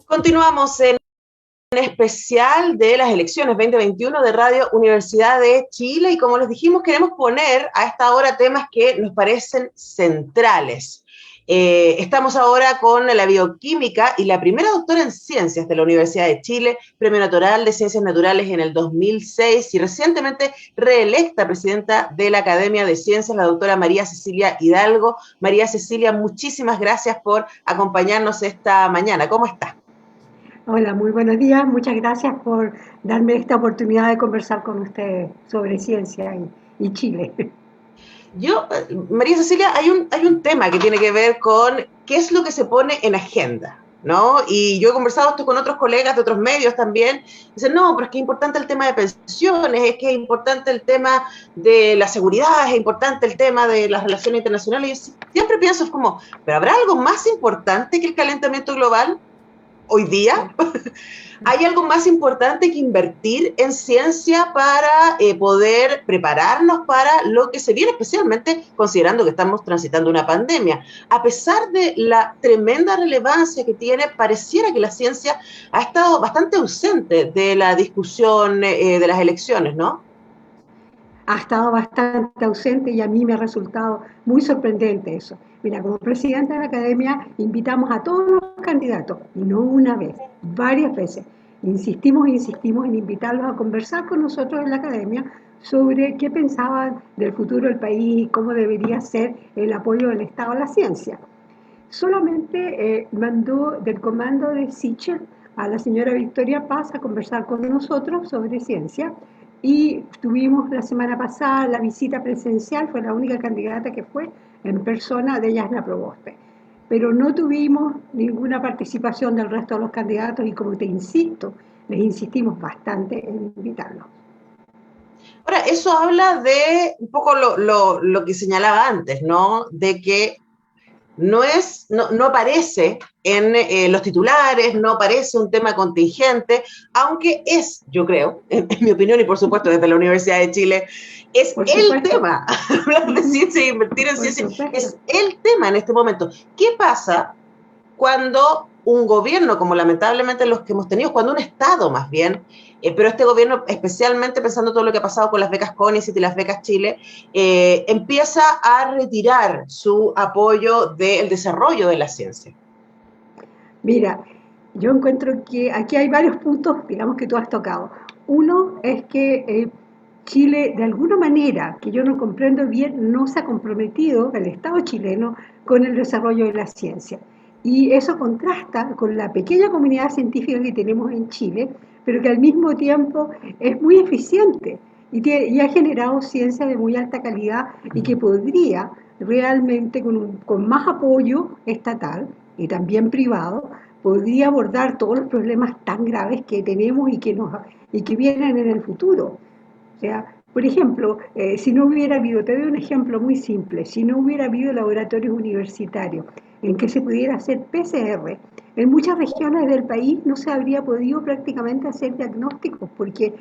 Continuamos en especial de las elecciones 2021 de Radio Universidad de Chile y como les dijimos queremos poner a esta hora temas que nos parecen centrales. Estamos ahora con la bioquímica y la primera doctora en ciencias de la Universidad de Chile, Premio Natural de Ciencias Naturales en el 2006 y recientemente reelecta presidenta de la Academia de Ciencias, la doctora María Cecilia Hidalgo. María Cecilia, muchísimas gracias por acompañarnos esta mañana. ¿Cómo está? Hola, muy buenos días. Muchas gracias por darme esta oportunidad de conversar con ustedes sobre ciencia y Chile. María Cecilia, hay un tema que tiene que ver con qué es lo que se pone en agenda, ¿no? Y yo he conversado esto con otros colegas de otros medios también. Dicen, no, pero es que es importante el tema de pensiones, es que es importante el tema de la seguridad, es importante el tema de las relaciones internacionales. Y yo siempre pienso, es como, ¿pero habrá algo más importante que el calentamiento global hoy día? ¿Hay algo más importante que invertir en ciencia para poder prepararnos para lo que se viene, especialmente considerando que estamos transitando una pandemia? A pesar de la tremenda relevancia que tiene, pareciera que la ciencia ha estado bastante ausente de la discusión de las elecciones, ¿no? Ha estado bastante ausente y a mí me ha resultado muy sorprendente eso. Mira, como presidenta de la academia invitamos a todos los candidatos, y no una vez, varias veces. Insistimos en invitarlos a conversar con nosotros en la academia sobre qué pensaban del futuro del país y cómo debería ser el apoyo del Estado a la ciencia. Solamente mandó del comando de Sichel a la señora Victoria Paz a conversar con nosotros sobre ciencia y tuvimos la semana pasada la visita presencial, fue la única candidata que fue en persona de Yasna Proboste. Pero no tuvimos ninguna participación del resto de los candidatos y como te insisto, les insistimos bastante en invitarlos. Ahora, eso habla de un poco lo que señalaba antes, ¿no? De que no aparece en los titulares, no aparece un tema contingente, aunque es, yo creo, en mi opinión y por supuesto desde la Universidad de Chile, es Por el supuesto. tema. Hablar de ciencia e invertir en Por ciencia supuesto. es el tema en este momento. ¿Qué pasa cuando un gobierno, como lamentablemente los que hemos tenido, cuando un Estado más bien, pero este gobierno, especialmente pensando todo lo que ha pasado con las becas CONICET y las becas Chile, empieza a retirar su apoyo del desarrollo de la ciencia? Mira, yo encuentro que aquí hay varios puntos, digamos, que tú has tocado. Uno es que Chile, de alguna manera, que yo no comprendo bien, no se ha comprometido, el Estado chileno, con el desarrollo de la ciencia. Y eso contrasta con la pequeña comunidad científica que tenemos en Chile, pero que al mismo tiempo es muy eficiente y ha generado ciencia de muy alta calidad y que podría realmente, con más apoyo estatal y también privado, podría abordar todos los problemas tan graves que tenemos y que vienen en el futuro. O sea, por ejemplo, si no hubiera habido, te doy un ejemplo muy simple, si no hubiera habido laboratorios universitarios en que se pudiera hacer PCR, en muchas regiones del país no se habría podido prácticamente hacer diagnósticos porque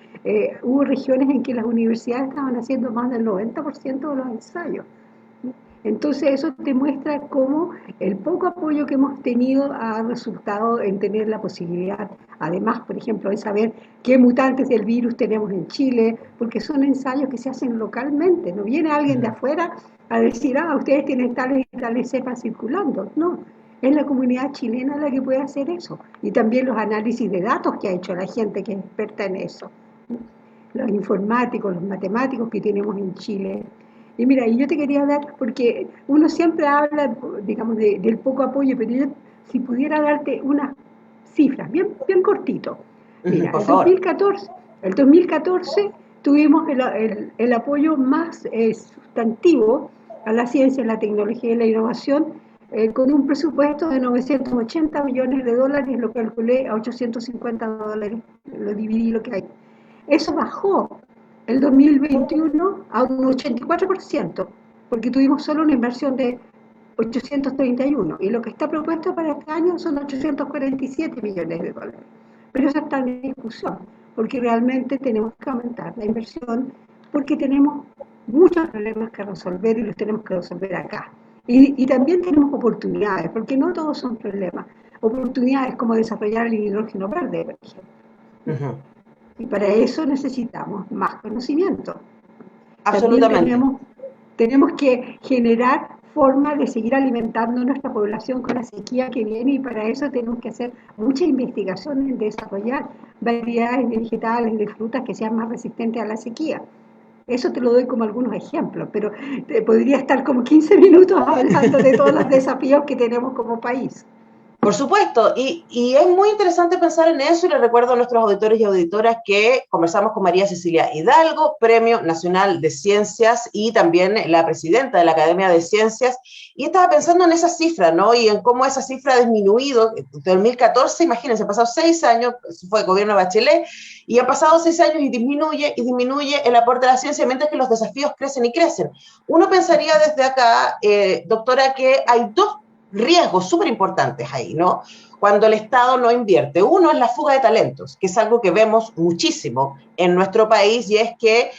hubo regiones en que las universidades estaban haciendo más del 90% de los ensayos. Entonces eso te muestra cómo el poco apoyo que hemos tenido ha resultado en tener la posibilidad, además, por ejemplo, de saber qué mutantes del virus tenemos en Chile, porque son ensayos que se hacen localmente, no viene alguien de afuera a decir, ah, ustedes tienen tales y tales cepas circulando, no, es la comunidad chilena la que puede hacer eso, y también los análisis de datos que ha hecho la gente que es experta en eso, los informáticos, los matemáticos que tenemos en Chile. Y mira, y yo te quería dar, porque uno siempre habla, digamos, del poco apoyo, pero yo si pudiera darte unas cifras, bien, bien cortito. Mira, Por favor. el 2014 tuvimos el apoyo más sustantivo a la ciencia, la tecnología y la innovación, con un presupuesto de 980 millones de dólares, lo calculé a 850 dólares, lo dividí lo que hay. Eso bajó el 2021 a un 84%, porque tuvimos solo una inversión de 831 y lo que está propuesto para este año son 847 millones de dólares. Pero eso está en discusión, porque realmente tenemos que aumentar la inversión, porque tenemos muchos problemas que resolver y los tenemos que resolver acá. Y también tenemos oportunidades, porque no todos son problemas. oportunidades como desarrollar el hidrógeno verde, por ejemplo. Y para eso necesitamos más conocimiento. También Absolutamente. tenemos que generar formas de seguir alimentando nuestra población con la sequía que viene, y para eso tenemos que hacer mucha investigación en desarrollar variedades de vegetales, de frutas que sean más resistentes a la sequía. Eso te lo doy como algunos ejemplos, pero te podría estar como 15 minutos hablando de todos los desafíos que tenemos como país. Por supuesto, y es muy interesante pensar en eso, y le recuerdo a nuestros auditores y auditoras que conversamos con María Cecilia Hidalgo, Premio Nacional de Ciencias y también la presidenta de la Academia de Ciencias, y estaba pensando en esa cifra, ¿no? Y en cómo esa cifra ha disminuido. En 2014, imagínense, han pasado 6 años, fue el gobierno de Bachelet, y han pasado 6 años y disminuye el aporte a la ciencia, mientras que los desafíos crecen y crecen. Uno pensaría desde acá, doctora, que hay dos riesgos súper importantes ahí, ¿no? Cuando el Estado no invierte. Uno es la fuga de talentos, que es algo que vemos muchísimo en nuestro país, y es que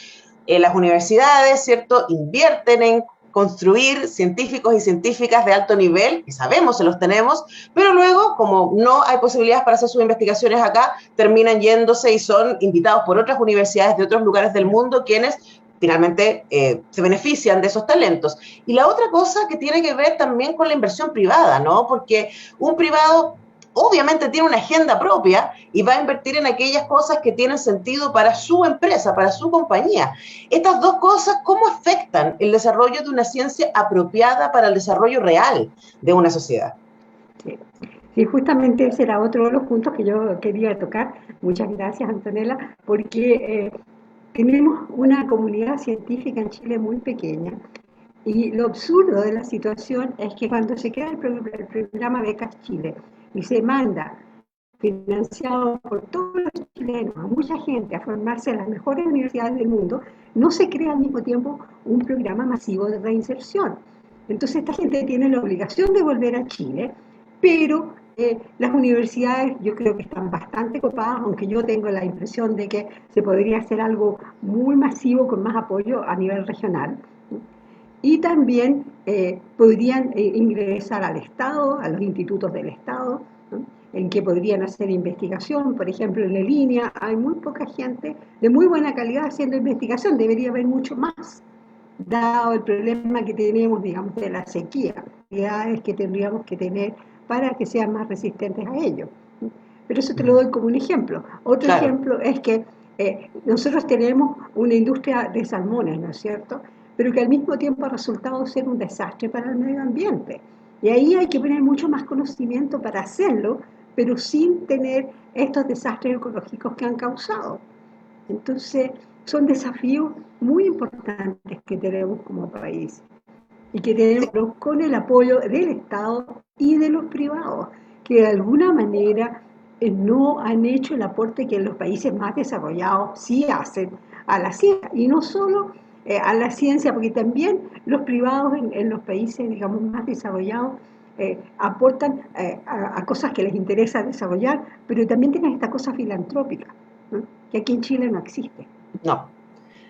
las universidades, ¿cierto?, invierten en construir científicos y científicas de alto nivel, que sabemos se los tenemos, pero luego, como no hay posibilidades para hacer sus investigaciones acá, terminan yéndose y son invitados por otras universidades de otros lugares del mundo, quienes finalmente se benefician de esos talentos. Y la otra cosa que tiene que ver también con la inversión privada, ¿no? Porque un privado obviamente tiene una agenda propia y va a invertir en aquellas cosas que tienen sentido para su empresa, para su compañía. Estas dos cosas, ¿cómo afectan el desarrollo de una ciencia apropiada para el desarrollo real de una sociedad? Sí. Sí, justamente ese era otro de los puntos que yo quería tocar. Muchas gracias, Antonella, porque tenemos una comunidad científica en Chile muy pequeña, y lo absurdo de la situación es que cuando se crea el programa Becas Chile y se manda, financiado por todos los chilenos, a mucha gente a formarse en las mejores universidades del mundo, no se crea al mismo tiempo un programa masivo de reinserción. Entonces esta gente tiene la obligación de volver a Chile, pero las universidades yo creo que están bastante copadas, aunque yo tengo la impresión de que se podría hacer algo muy masivo con más apoyo a nivel regional. Y también podrían ingresar al Estado, a los institutos del Estado, ¿no?, en que podrían hacer investigación. Por ejemplo, en la línea hay muy poca gente de muy buena calidad haciendo investigación, debería haber mucho más, dado el problema que tenemos, digamos, de la sequía, habilidades que tendríamos que tener para que sean más resistentes a ello. Pero eso te lo doy como un ejemplo. Otro Claro. ejemplo es que nosotros tenemos una industria de salmones, ¿no es cierto?, pero que al mismo tiempo ha resultado ser un desastre para el medio ambiente. Y ahí hay que poner mucho más conocimiento para hacerlo, pero sin tener estos desastres ecológicos que han causado. Entonces, son desafíos muy importantes que tenemos como país, y que tenemos con el apoyo del Estado y de los privados, que de alguna manera no han hecho el aporte que los países más desarrollados sí hacen a la ciencia, y no solo a la ciencia, porque también los privados en los países, digamos, más desarrollados aportan a cosas que les interesa desarrollar, pero también tienen esta cosa filantrópica, ¿no?, que aquí en Chile no existe. No.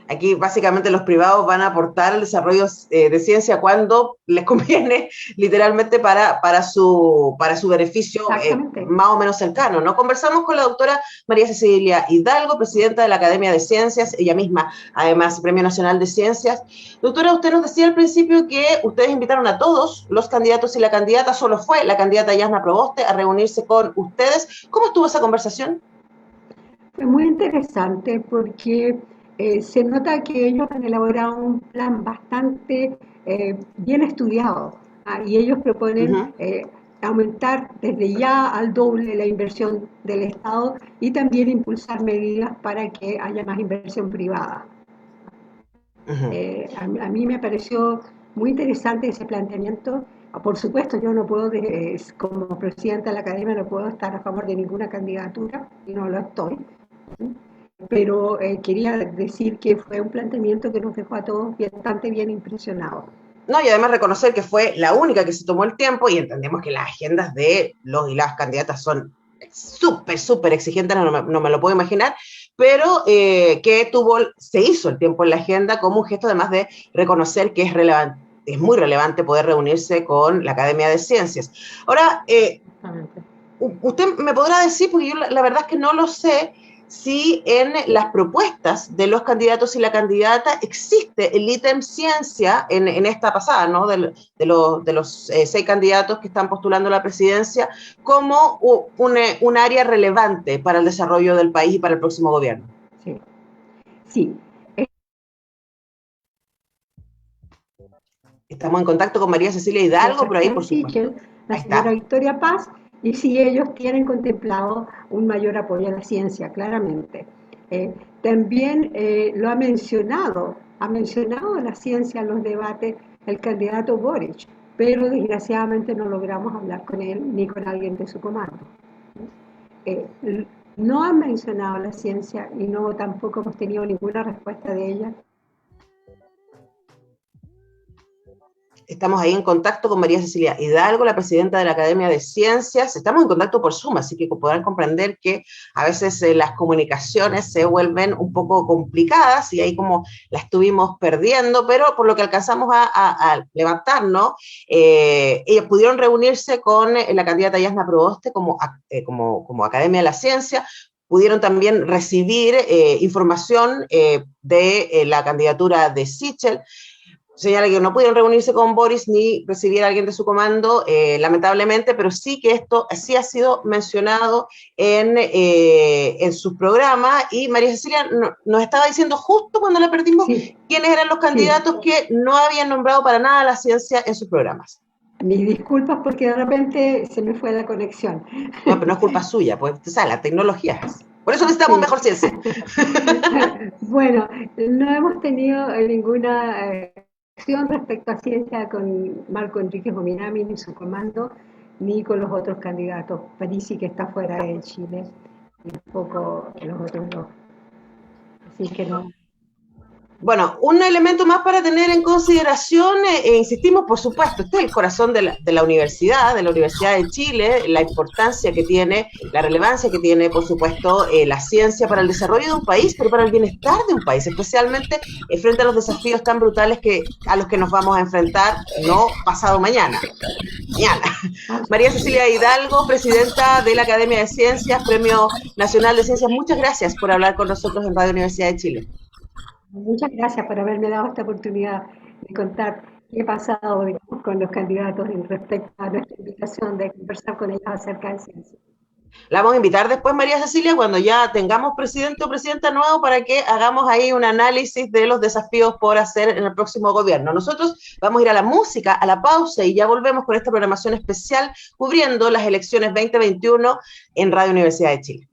Aquí básicamente los privados van a aportar el desarrollo de ciencia cuando les conviene, literalmente para su beneficio más o menos cercano, ¿no? Conversamos con la doctora María Cecilia Hidalgo, presidenta de la Academia de Ciencias, ella misma, además, Premio Nacional de Ciencias. Doctora, usted nos decía al principio que ustedes invitaron a todos los candidatos, y la candidata solo fue la candidata Yasna Proboste a reunirse con ustedes. ¿Cómo estuvo esa conversación? Fue muy interesante porque se nota que ellos han elaborado un plan bastante bien estudiado, y ellos proponen aumentar desde ya al doble la inversión del Estado, y también impulsar medidas para que haya más inversión privada. A mí me pareció muy interesante ese planteamiento. Por supuesto, yo no puedo, como presidenta de la Academia, no puedo estar a favor de ninguna candidatura, y no lo estoy. Pero quería decir que fue un planteamiento que nos dejó a todos bastante bien impresionados. No, y además reconocer que fue la única que se tomó el tiempo, y entendemos que las agendas de los y las candidatas son súper exigentes, no me lo puedo imaginar, pero que se hizo el tiempo en la agenda como un gesto, además de reconocer que es muy relevante poder reunirse con la Academia de Ciencias. Ahora, Usted me podrá decir, porque yo la verdad es que no lo sé, si en las propuestas de los candidatos y la candidata existe el ítem ciencia en esta pasada, ¿no? De los 6 candidatos que están postulando a la presidencia como un área relevante para el desarrollo del país y para el próximo gobierno. Sí, sí. Estamos en contacto con María Cecilia Hidalgo, por ahí, por supuesto. La Ahí señora está. Victoria Paz, y si ellos tienen contemplado un mayor apoyo a la ciencia, claramente. También lo ha mencionado la ciencia en los debates el candidato Boric, pero desgraciadamente no logramos hablar con él ni con alguien de su comando. No han mencionado la ciencia y no tampoco hemos tenido ninguna respuesta de ella. Estamos ahí en contacto con María Cecilia Hidalgo, la presidenta de la Academia de Ciencias. Estamos en contacto por Zoom, así que podrán comprender que a veces las comunicaciones se vuelven un poco complicadas y ahí como la estuvimos perdiendo, pero por lo que alcanzamos a levantarnos, ellas pudieron reunirse con la candidata Yasna Proboste como Academia de la Ciencia, pudieron también recibir información de la candidatura de Sichel. Señala que no pudieron reunirse con Boris ni recibir a alguien de su comando, lamentablemente, pero sí que esto sí ha sido mencionado en sus programas, y María Cecilia nos estaba diciendo justo cuando la perdimos Sí, quiénes eran los candidatos que no habían nombrado para nada la ciencia en sus programas. mis disculpas porque de repente se me fue la conexión. No, pero no es culpa suya, pues, o sea, la tecnología es. Por eso necesitamos Sí. mejor ciencia. Bueno, no hemos tenido ninguna acción respecto a ciencia con Marco Enrique Gominami ni su comando, ni con los otros candidatos. Parisi, que está fuera de Chile, y tampoco los otros dos. Así que no. Bueno, un elemento más para tener en consideración, insistimos, por supuesto, este es el corazón de la Universidad de Chile, la importancia que tiene, la relevancia que tiene, por supuesto, la ciencia para el desarrollo de un país, pero para el bienestar de un país, especialmente frente a los desafíos tan brutales a los que nos vamos a enfrentar, no pasado mañana. María Cecilia Hidalgo, presidenta de la Academia de Ciencias, Premio Nacional de Ciencias, muchas gracias por hablar con nosotros en Radio Universidad de Chile. Muchas gracias por haberme dado esta oportunidad de contar qué ha pasado, digamos, con los candidatos en respecto a nuestra invitación de conversar con ellos acerca de ciencia. La vamos a invitar después, María Cecilia, cuando ya tengamos presidente o presidenta nuevo, para que hagamos ahí un análisis de los desafíos por hacer en el próximo gobierno. Nosotros vamos a ir a la música, a la pausa, y ya volvemos con esta programación especial cubriendo las elecciones 2021 en Radio Universidad de Chile.